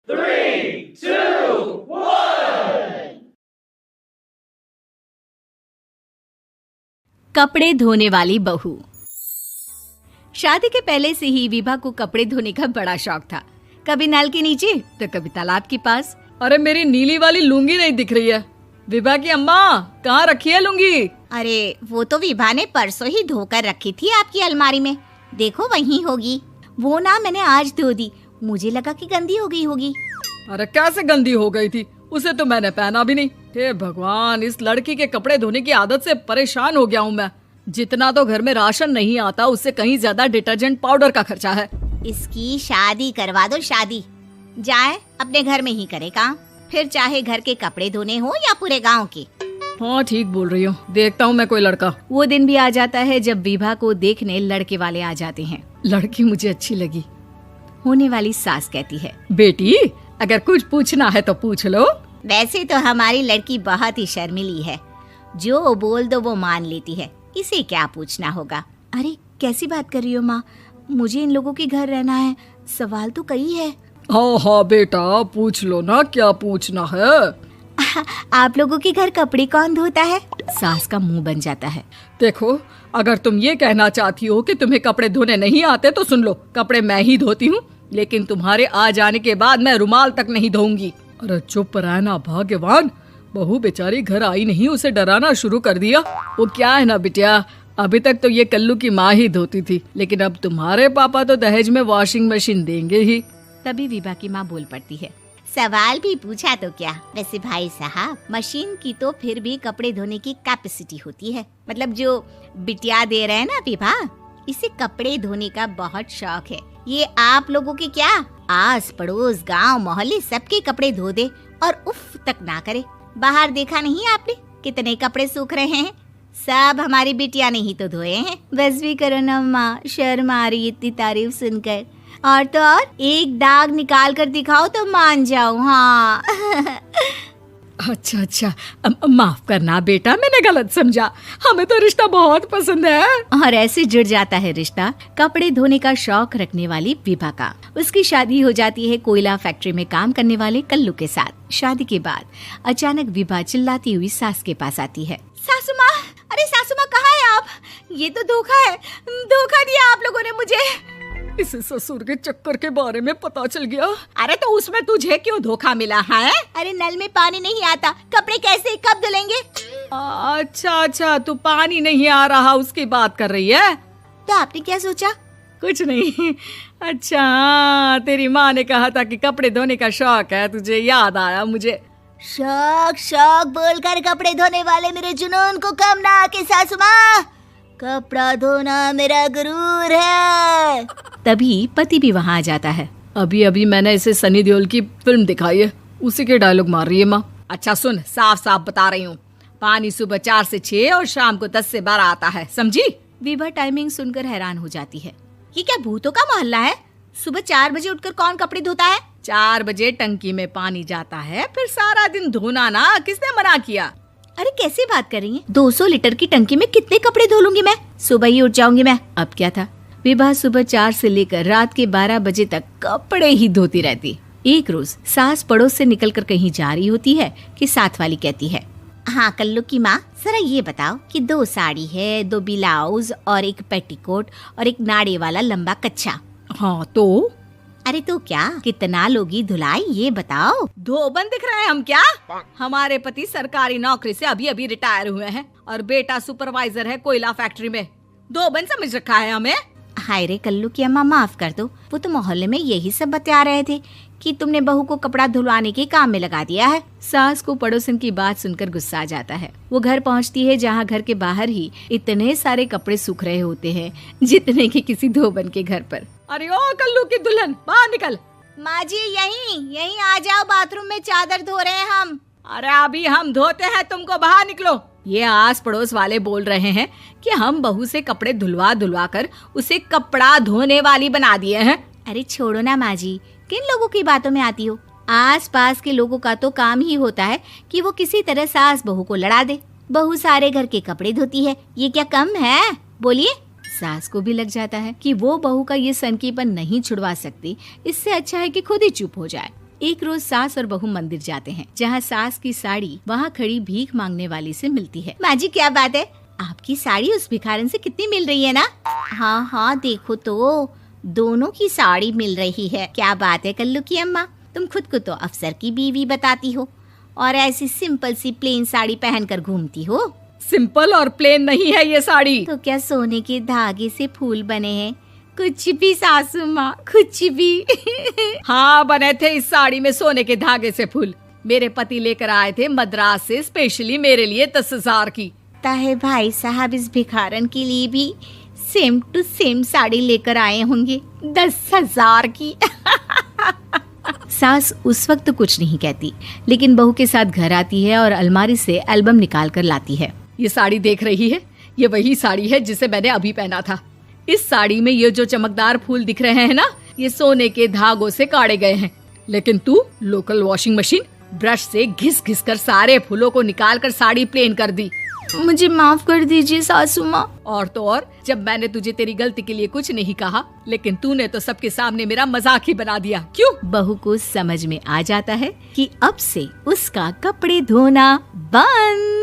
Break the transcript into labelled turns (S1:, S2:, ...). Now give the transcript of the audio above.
S1: 3, 2, 1।
S2: कपड़े धोने वाली बहू। शादी के पहले से ही विभा को कपड़े धोने का बड़ा शौक था। कभी नल के नीचे तो कभी तालाब के पास।
S3: अरे मेरी नीली वाली लुंगी नहीं दिख रही है। विभा की अम्मा, कहाँ रखी है लुंगी?
S4: अरे वो तो विभा ने परसों ही धोकर रखी थी आपकी अलमारी में, देखो वहीं होगी। वो ना मैंने आज धो दी, मुझे लगा कि गंदी हो गई होगी।
S3: अरे कैसे गंदी हो गई थी? उसे तो मैंने पहना भी नहीं। हे भगवान, इस लड़की के कपड़े धोने की आदत से परेशान हो गया हूँ मैं। जितना तो घर में राशन नहीं आता, उससे कहीं ज्यादा डिटर्जेंट पाउडर का खर्चा है।
S4: इसकी शादी करवा दो, शादी जाए अपने घर में ही करे काम, फिर चाहे घर के कपड़े धोने हो या पूरे गांव के।
S3: हाँ ठीक बोल रही हूँ, देखता हूँ मैं कोई लड़का।
S2: वो दिन भी आ जाता है जब विभा को देखने लड़के वाले आ जाते हैं।
S3: लड़की मुझे अच्छी लगी।
S2: होने वाली सास कहती है,
S3: बेटी अगर कुछ पूछना है तो पूछ लो।
S4: वैसे तो हमारी लड़की बहुत ही शर्मीली है, जो बोल दो वो मान लेती है, इसे क्या पूछना होगा।
S2: अरे कैसी बात कर रही हो माँ, मुझे इन लोगों के घर रहना है, सवाल तो कई है।
S3: हाँ हाँ बेटा, पूछ लो ना, क्या पूछना है।
S2: आप लोगों के घर कपड़े कौन धोता है? सास का मुंह बन जाता है।
S3: देखो, अगर तुम ये कहना चाहती हो कि तुम्हें कपड़े धोने नहीं आते तो सुन लो, कपड़े मैं ही धोती हूँ, लेकिन तुम्हारे आ जाने के बाद मैं रुमाल तक नहीं धोऊंगी। अरे चुप रहना भाग्यवान, बहू बेचारी घर आई नहीं, उसे डराना शुरू कर दिया। वो क्या है ना बिटिया, अभी तक तो ये कल्लू की माँ ही धोती थी, लेकिन अब तुम्हारे पापा तो दहेज में वॉशिंग मशीन देंगे ही।
S2: तभी विभा की माँ बोल पड़ती है,
S4: सवाल भी पूछा तो क्या। वैसे भाई साहब, मशीन की तो फिर भी कपड़े धोने की कैपेसिटी होती है। मतलब जो बिटिया दे रहे हैं ना विभा, इसे कपड़े धोने का बहुत शौक है। ये आप लोगों के क्या, आस पड़ोस गांव मोहल्ले सबके कपड़े धो दे और उफ तक ना करे। बाहर देखा नहीं आपने कितने कपड़े सूख रहे हैं, सब हमारी बिटिया ने ही तो धोए हैं।
S2: बस भी करो ना माँ, शर्म आ रही इतनी तारीफ सुनकर। और तो और एक दाग निकाल कर दिखाओ तो मान जाऊं। हाँ
S3: अच्छा, माफ करना बेटा, मैंने गलत समझा। हमें तो रिश्ता बहुत पसंद है।
S2: और ऐसे जुड़ जाता है रिश्ता कपड़े धोने का शौक रखने वाली विभा का। उसकी शादी हो जाती है कोयला फैक्ट्री में काम करने वाले कल्लू के साथ। शादी के बाद अचानक विभा चिल्लाती हुई सास के पास आती है।
S4: सासू माँ, अरे सासू माँ कहाँ है आप? ये तो धोखा है, धोखा दिया आप लोगों ने मुझे।
S3: इसे ससुर के चक्कर के बारे में पता चल गया।
S4: अरे तो उसमें तुझे क्यों धोखा मिला है? अरे नल में पानी नहीं आता, कपड़े कैसे कब धुलेंगे?
S3: अच्छा, तू पानी नहीं आ रहा उसकी बात कर रही है।
S4: तो आपने क्या सोचा?
S3: कुछ नहीं। अच्छा, तेरी माँ ने कहा था कि कपड़े धोने का शौक है तुझे, याद आया मुझे।
S4: शौक बोलकर कपड़े धोने वाले मेरे जुनून को कम ना आके सासू माँ, कपड़ा धोना मेरा गुरूर है।
S2: तभी पति भी वहाँ आ जाता है।
S3: अभी मैंने इसे सनी देओल की फिल्म दिखाई है, उसी के डायलॉग मार रही है माँ। अच्छा सुन, साफ साफ बता रही हूँ, पानी सुबह 4 से 6 और शाम को 10 से 12 आता है, समझी?
S2: विभा टाइमिंग सुनकर हैरान हो जाती है।
S4: ये क्या भूतों का मोहल्ला है? सुबह 4 बजे उठकर कौन कपड़े धोता है?
S3: 4 बजे टंकी में पानी जाता है, फिर सारा दिन धोना ना, किसने मना किया?
S4: अरे कैसी बात कर रही हैं?
S2: 200 लीटर की टंकी में कितने कपड़े धो लूंगी मैं, सुबह ही उठ जाऊंगी मैं। अब क्या था, विभा सुबह 4 से लेकर रात के 12 बजे तक कपड़े ही धोती रहती। एक रोज सास पड़ोस से निकलकर कहीं जा रही होती है कि साथ वाली कहती है,
S4: हाँ कल्लू की माँ, जरा ये बताओ कि 2 साड़ी है, 2 ब्लाउज और एक पेटीकोट और एक नाड़े वाला लंबा कच्छा।
S3: हाँ तो?
S4: अरे तो क्या, कितना लोगी धुलाई ये बताओ।
S3: धोबन दिख रहे हैं हम क्या? हमारे पति सरकारी नौकरी से अभी रिटायर हुए हैं और बेटा सुपरवाइजर है कोयला फैक्ट्री में। धोबन समझ रखा है हमें?
S4: हाय रे कल्लू की अम्मा, माफ कर दो, वो तो मोहल्ले में यही सब बता रहे थे कि तुमने बहू को कपड़ा धुलवाने के काम में लगा दिया है।
S2: सास को पड़ोसन की बात सुनकर गुस्सा आ जाता है। वो घर पहुंचती है जहां घर के बाहर ही इतने सारे कपड़े सूख रहे होते हैं जितने कि किसी धोबन के घर पर।
S3: अरे ओ कल्लू की दुल्हन, बाहर निकल।
S4: माँ जी यहीं आ जाओ, बाथरूम में चादर धो रहे हैं हम।
S3: अरे अभी हम धोते हैं, तुमको बाहर निकलो। ये आस पड़ोस वाले बोल रहे हैं कि हम बहू से कपड़े धुलवा कर उसे कपड़ा धोने वाली बना दिए हैं।
S4: अरे छोड़ो ना माँ जी, किन लोगों की बातों में आती हो? आस पास के लोगों का तो काम ही होता है कि वो किसी तरह सास बहू को लड़ा दे। बहू सारे घर के कपड़े धोती है, ये क्या कम है? बोलिए।
S2: सास को भी लग जाता है कि वो बहू का ये सनकीपन नहीं छुड़वा सकती, इससे अच्छा है कि खुद ही चुप हो जाए। एक रोज सास और बहू मंदिर जाते हैं, जहाँ सास की साड़ी वहाँ खड़ी भीख मांगने वाली से मिलती है।
S4: माँ जी क्या बात है, आपकी साड़ी उस भिखारन से कितनी मिल रही है ना? हाँ हाँ देखो तो दोनों की साड़ी मिल रही है। क्या बात है कल्लू की अम्मा, तुम खुद को तो अफसर की बीवी बताती हो और ऐसी सिंपल सी प्लेन साड़ी पहनकर घूमती हो।
S3: सिंपल और प्लेन नहीं है ये साड़ी।
S4: तो क्या सोने के धागे से फूल बने हैं? कुछ भी सासू माँ, कुछ भी।
S3: हाँ बने थे इस साड़ी में सोने के धागे से फूल। मेरे पति लेकर आए थे मद्रास से स्पेशली मेरे लिए 10,000 की।
S4: ताहे भाई साहब इस भिखारन के लिए भी सेम टू सेम साड़ी लेकर आए होंगे 10,000 की।
S2: सास उस वक्त कुछ नहीं कहती, लेकिन बहू के साथ घर आती है और अलमारी से एल्बम निकाल कर लाती है।
S3: ये साड़ी देख रही है, ये वही साड़ी है जिसे मैंने अभी पहना था। इस साड़ी में ये जो चमकदार फूल दिख रहे हैं ना, ये सोने के धागों से काटे गए हैं। लेकिन तू लोकल वॉशिंग मशीन ब्रश से घिस घिस कर सारे फूलों को निकाल कर साड़ी प्लेन कर दी।
S2: मुझे माफ कर दीजिए सासू माँ।
S3: और तो और, जब मैंने तुझे तेरी गलती के लिए कुछ नहीं कहा, लेकिन तूने तो सबके सामने मेरा मजाक ही बना दिया। क्यों?
S2: बहू को समझ में आ जाता है कि अब से उसका कपड़े धोना बंद।